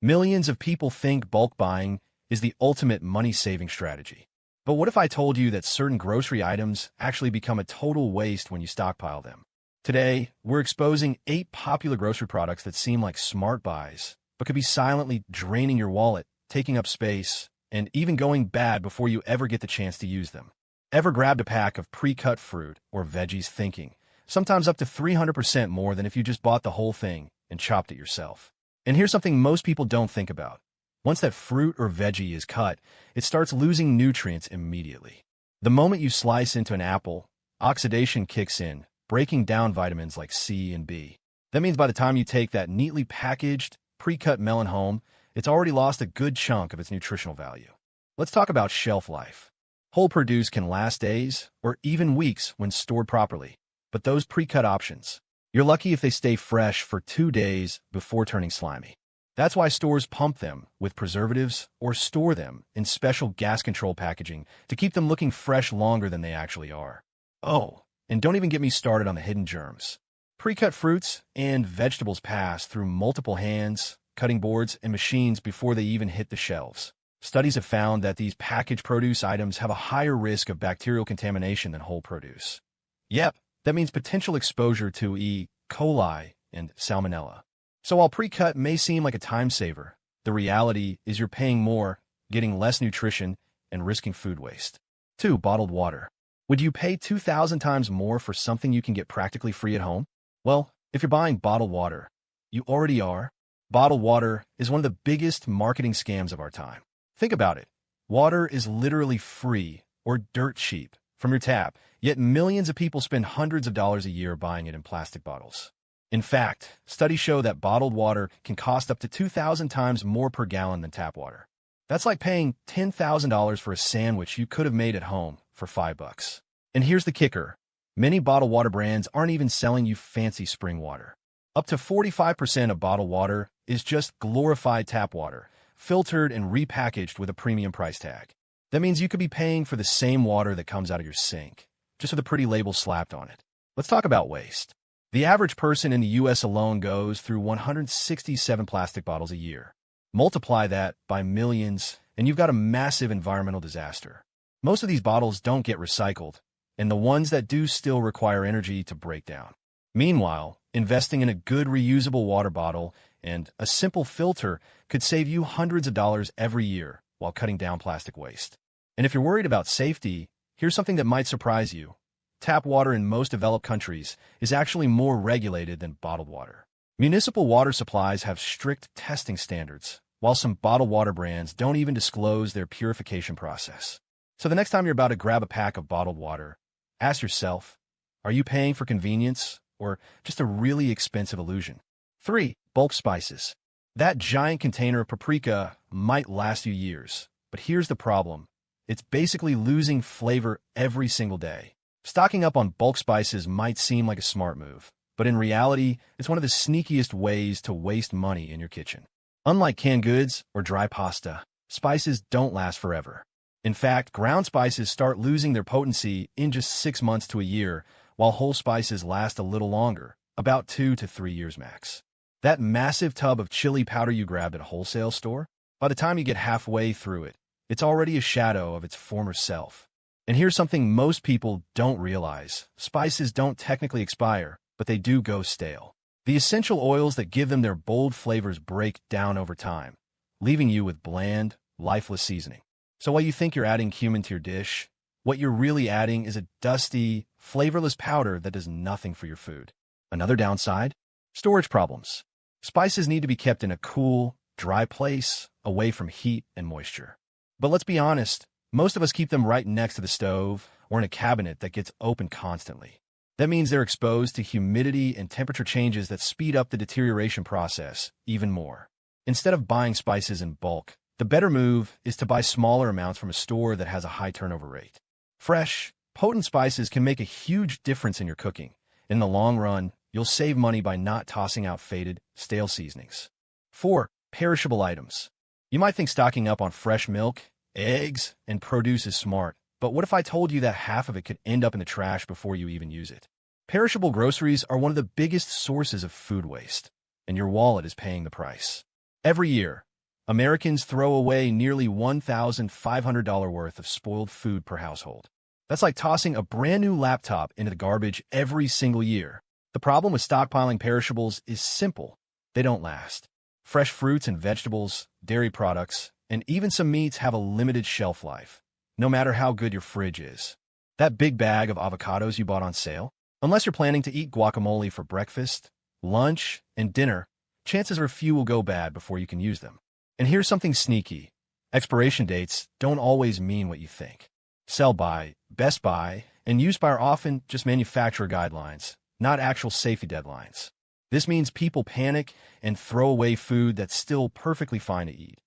Millions of people think bulk buying is the ultimate money-saving strategy. But what if I told you that certain grocery items actually become a total waste when you stockpile them? Today, we're exposing 8 popular grocery products that seem like smart buys, but could be silently draining your wallet, taking up space, and even going bad before you ever get the chance to use them. Ever grabbed a pack of pre-cut fruit or veggies thinking, sometimes up to 300% more than if you just bought the whole thing and chopped it yourself? And here's something most people don't think about. Once that fruit or veggie is cut, it starts losing nutrients immediately. The moment you slice into an apple, oxidation kicks in, breaking down vitamins like C and B. That means by the time you take that neatly packaged, pre-cut melon home, it's already lost a good chunk of its nutritional value. Let's talk about shelf life. Whole produce can last days or even weeks when stored properly, but those pre-cut options, you're lucky if they stay fresh for 2 days before turning slimy. That's why stores pump them with preservatives or store them in special gas-controlled packaging to keep them looking fresh longer than they actually are. Oh, and don't even get me started on the hidden germs. Pre-cut fruits and vegetables pass through multiple hands, cutting boards, and machines before they even hit the shelves. Studies have found that these packaged produce items have a higher risk of bacterial contamination than whole produce. Yep, that means potential exposure to E. coli and salmonella. So while pre-cut may seem like a time saver, the reality is you're paying more, getting less nutrition, and risking food waste. 2. Bottled water. Would you pay 2,000 times more for something you can get practically free at home? Well, if you're buying bottled water, you already are. Bottled water is one of the biggest marketing scams of our time. Think about it. Water is literally free or dirt cheap from your tap, yet millions of people spend hundreds of dollars a year buying it in plastic bottles. In fact, studies show that bottled water can cost up to 2,000 times more per gallon than tap water. That's like paying $10,000 for a sandwich you could have made at home for $5. And here's the kicker. Many bottled water brands aren't even selling you fancy spring water. Up to 45% of bottled water is just glorified tap water, filtered and repackaged with a premium price tag. That means you could be paying for the same water that comes out of your sink, just with a pretty label slapped on it. Let's talk about waste. The average person in the US alone goes through 167 plastic bottles a year. Multiply that by millions, and you've got a massive environmental disaster. Most of these bottles don't get recycled, and the ones that do still require energy to break down. Meanwhile, investing in a good reusable water bottle and a simple filter could save you hundreds of dollars every year while cutting down plastic waste. And if you're worried about safety, here's something that might surprise you. Tap water in most developed countries is actually more regulated than bottled water. Municipal water supplies have strict testing standards, while some bottled water brands don't even disclose their purification process. So the next time you're about to grab a pack of bottled water, ask yourself, are you paying for convenience or just a really expensive illusion? 3. Bulk spices. That giant container of paprika might last you years, but here's the problem. It's basically losing flavor every single day. Stocking up on bulk spices might seem like a smart move, but in reality, it's one of the sneakiest ways to waste money in your kitchen. Unlike canned goods or dry pasta, spices don't last forever. In fact, ground spices start losing their potency in just 6 months to a year, while whole spices last a little longer, about 2 to 3 years max. That massive tub of chili powder you grabbed at a wholesale store, by the time you get halfway through it, it's already a shadow of its former self. And here's something most people don't realize. Spices don't technically expire, but they do go stale. The essential oils that give them their bold flavors break down over time, leaving you with bland, lifeless seasoning. So while you think you're adding cumin to your dish, what you're really adding is a dusty, flavorless powder that does nothing for your food. Another downside? Storage problems. Spices need to be kept in a cool, dry place, away from heat and moisture. But let's be honest, most of us keep them right next to the stove or in a cabinet that gets open constantly. That means they're exposed to humidity and temperature changes that speed up the deterioration process even more. Instead of buying spices in bulk, the better move is to buy smaller amounts from a store that has a high turnover rate. Fresh, potent spices can make a huge difference in your cooking. In the long run, you'll save money by not tossing out faded, stale seasonings. 4. Perishable items. You might think stocking up on fresh milk, eggs, and produce is smart, but what if I told you that half of it could end up in the trash before you even use it? Perishable groceries are one of the biggest sources of food waste, and your wallet is paying the price. Every year, Americans throw away nearly $1,500 worth of spoiled food per household. That's like tossing a brand new laptop into the garbage every single year. The problem with stockpiling perishables is simple. They don't last. Fresh fruits and vegetables, dairy products, and even some meats have a limited shelf life, no matter how good your fridge is. That big bag of avocados you bought on sale? Unless you're planning to eat guacamole for breakfast, lunch, and dinner, chances are a few will go bad before you can use them. And here's something sneaky. Expiration dates don't always mean what you think. Sell by, best by, and use by are often just manufacturer guidelines, not actual safety deadlines. This means people panic and throw away food that's still perfectly fine to eat.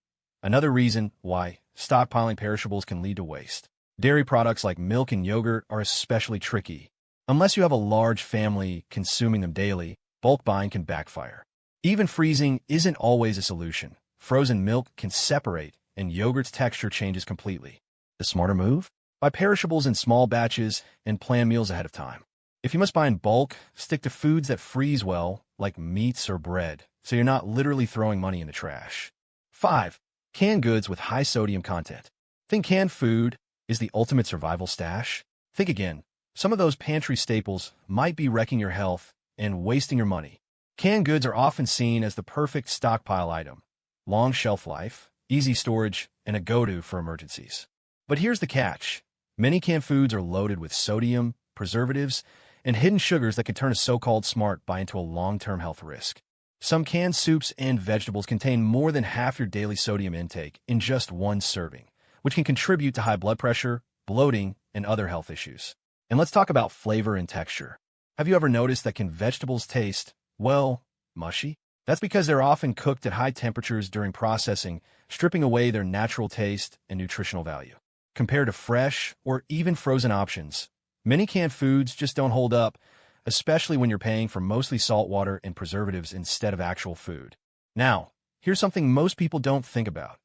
Another reason why stockpiling perishables can lead to waste. Dairy products like milk and yogurt are especially tricky. Unless you have a large family consuming them daily, bulk buying can backfire. Even freezing isn't always a solution. Frozen milk can separate, and yogurt's texture changes completely. The smarter move? Buy perishables in small batches and plan meals ahead of time. If you must buy in bulk, stick to foods that freeze well, like meats or bread, so you're not literally throwing money in the trash. 5. Canned goods with high sodium content. Think canned food is the ultimate survival stash? Think again. Some of those pantry staples might be wrecking your health and wasting your money. Canned goods are often seen as the perfect stockpile item. Long shelf life, easy storage, and a go-to for emergencies. But here's the catch. Many canned foods are loaded with sodium, preservatives, and hidden sugars that can turn a so-called smart buy into a long-term health risk. Some canned soups and vegetables contain more than half your daily sodium intake in just one serving, which can contribute to high blood pressure, bloating, and other health issues. And let's talk about flavor and texture. Have you ever noticed that can vegetables taste, well, mushy? That's because they're often cooked at high temperatures during processing, stripping away their natural taste and nutritional value. Compared to fresh or even frozen options, many canned foods just don't hold up, especially when you're paying for mostly salt water and preservatives instead of actual food. Now, here's something most people don't think about.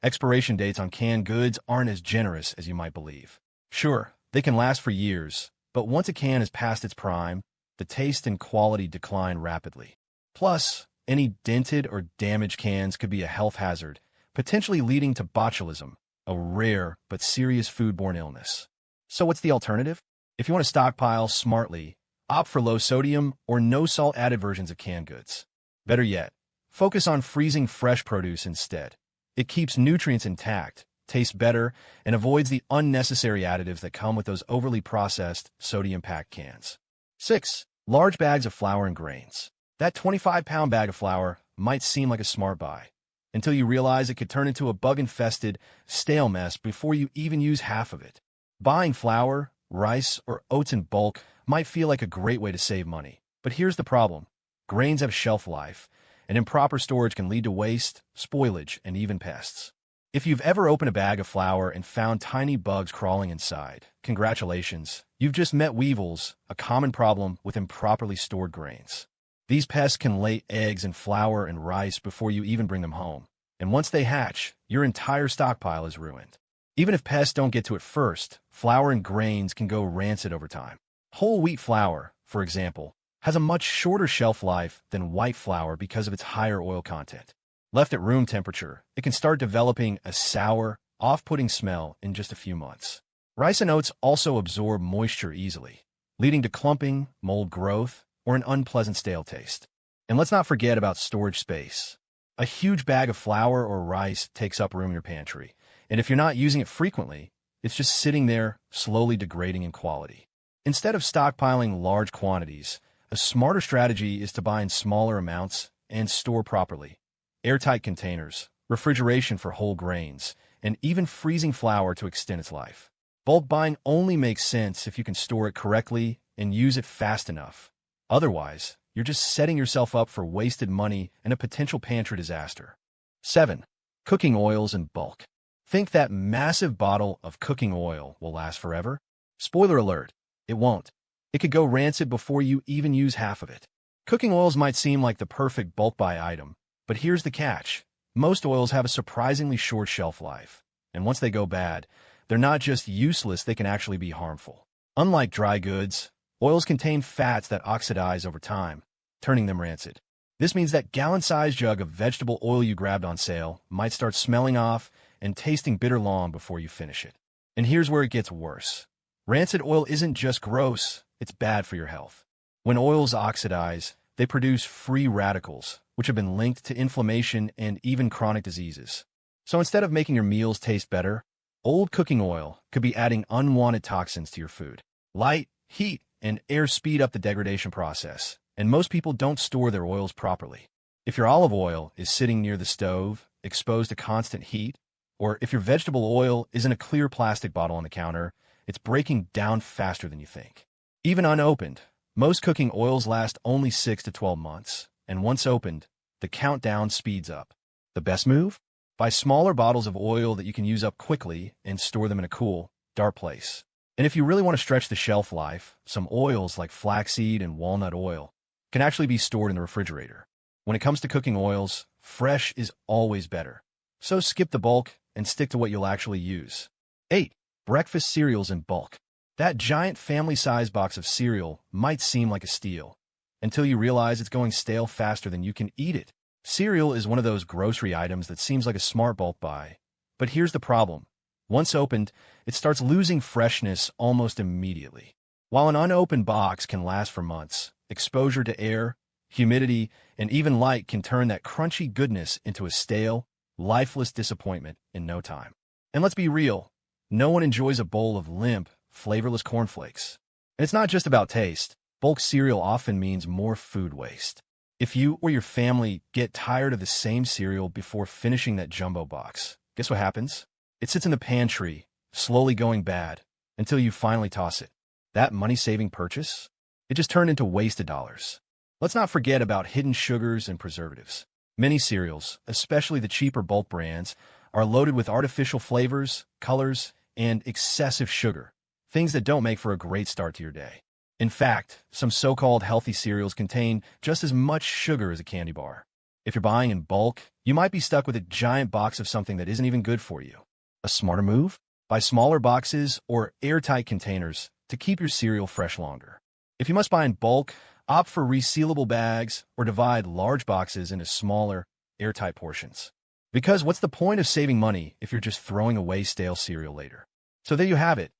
Expiration dates on canned goods aren't as generous as you might believe. Sure, they can last for years, but once a can is past its prime, the taste and quality decline rapidly. Plus, any dented or damaged cans could be a health hazard, potentially leading to botulism, a rare but serious foodborne illness. So what's the alternative? If you want to stockpile smartly, opt for low-sodium or no-salt added versions of canned goods. Better yet, focus on freezing fresh produce instead. It keeps nutrients intact, tastes better, and avoids the unnecessary additives that come with those overly processed, sodium-packed cans. 6. Large bags of flour and grains. That 25-pound bag of flour might seem like a smart buy, until you realize it could turn into a bug-infested, stale mess before you even use half of it. Buying flour, rice, or oats in bulk might feel like a great way to save money. But here's the problem. Grains have shelf life, and improper storage can lead to waste, spoilage, and even pests. If you've ever opened a bag of flour and found tiny bugs crawling inside, congratulations, you've just met weevils, a common problem with improperly stored grains. These pests can lay eggs in flour and rice before you even bring them home, and once they hatch, your entire stockpile is ruined. Even if pests don't get to it first, flour and grains can go rancid over time. Whole wheat flour, for example, has a much shorter shelf life than white flour because of its higher oil content. Left at room temperature, it can start developing a sour, off-putting smell in just a few months. Rice and oats also absorb moisture easily, leading to clumping, mold growth, or an unpleasant stale taste. And let's not forget about storage space. A huge bag of flour or rice takes up room in your pantry, and if you're not using it frequently, it's just sitting there, slowly degrading in quality. Instead of stockpiling large quantities, a smarter strategy is to buy in smaller amounts and store properly. Airtight containers, refrigeration for whole grains, and even freezing flour to extend its life. Bulk buying only makes sense if you can store it correctly and use it fast enough. Otherwise, you're just setting yourself up for wasted money and a potential pantry disaster. 7. Cooking oils in bulk. Think that massive bottle of cooking oil will last forever? Spoiler alert, it won't. It could go rancid before you even use half of it. Cooking oils might seem like the perfect bulk buy item, but here's the catch. Most oils have a surprisingly short shelf life, and once they go bad, they're not just useless, they can actually be harmful. Unlike dry goods, oils contain fats that oxidize over time, turning them rancid. This means that gallon-sized jug of vegetable oil you grabbed on sale might start smelling off and tasting bitter long before you finish it. And here's where it gets worse. Rancid oil isn't just gross, it's bad for your health. When oils oxidize, they produce free radicals, which have been linked to inflammation and even chronic diseases. So instead of making your meals taste better, old cooking oil could be adding unwanted toxins to your food. Light, heat, and air speed up the degradation process, and most people don't store their oils properly. If your olive oil is sitting near the stove, exposed to constant heat, or if your vegetable oil is in a clear plastic bottle on the counter, it's breaking down faster than you think. Even unopened, most cooking oils last only 6 to 12 months, and once opened, the countdown speeds up. The best move? Buy smaller bottles of oil that you can use up quickly and store them in a cool, dark place. And if you really want to stretch the shelf life, some oils like flaxseed and walnut oil can actually be stored in the refrigerator. When it comes to cooking oils, fresh is always better. So skip the bulk and stick to what you'll actually use. 8. Breakfast cereals in bulk. That giant family-sized box of cereal might seem like a steal, until you realize it's going stale faster than you can eat it. Cereal is one of those grocery items that seems like a smart bulk buy. But here's the problem. Once opened, it starts losing freshness almost immediately. While an unopened box can last for months, exposure to air, humidity, and even light can turn that crunchy goodness into a stale, lifeless disappointment in no time. And let's be real, no one enjoys a bowl of limp, flavorless cornflakes. And it's not just about taste. Bulk cereal often means more food waste. If you or your family get tired of the same cereal before finishing that jumbo box, guess what happens? It sits in the pantry, slowly going bad, until you finally toss it. That money-saving purchase? It just turned into wasted dollars. Let's not forget about hidden sugars and preservatives. Many cereals, especially the cheaper bulk brands, are loaded with artificial flavors, colors, and excessive sugar, things that don't make for a great start to your day. In fact, some so-called healthy cereals contain just as much sugar as a candy bar. If you're buying in bulk, you might be stuck with a giant box of something that isn't even good for you. A smarter move? Buy smaller boxes or airtight containers to keep your cereal fresh longer. If you must buy in bulk, opt for resealable bags or divide large boxes into smaller, airtight portions. Because what's the point of saving money if you're just throwing away stale cereal later? So there you have it.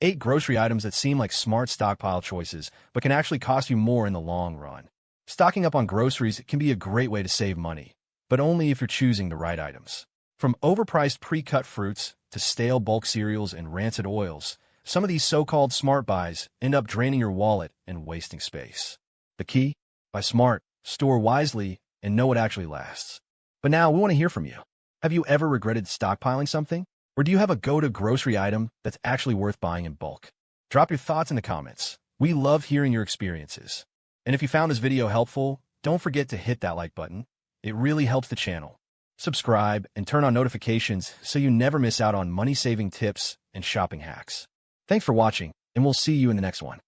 8 grocery items that seem like smart stockpile choices, but can actually cost you more in the long run. Stocking up on groceries can be a great way to save money, but only if you're choosing the right items. From overpriced pre-cut fruits to stale bulk cereals and rancid oils, some of these so-called smart buys end up draining your wallet and wasting space. The key? Buy smart, store wisely, and know what actually lasts. But now we want to hear from you. Have you ever regretted stockpiling something? Or do you have a go-to grocery item that's actually worth buying in bulk? Drop your thoughts in the comments. We love hearing your experiences. And if you found this video helpful, don't forget to hit that like button. It really helps the channel. Subscribe and turn on notifications so you never miss out on money-saving tips and shopping hacks. Thanks for watching, and we'll see you in the next one.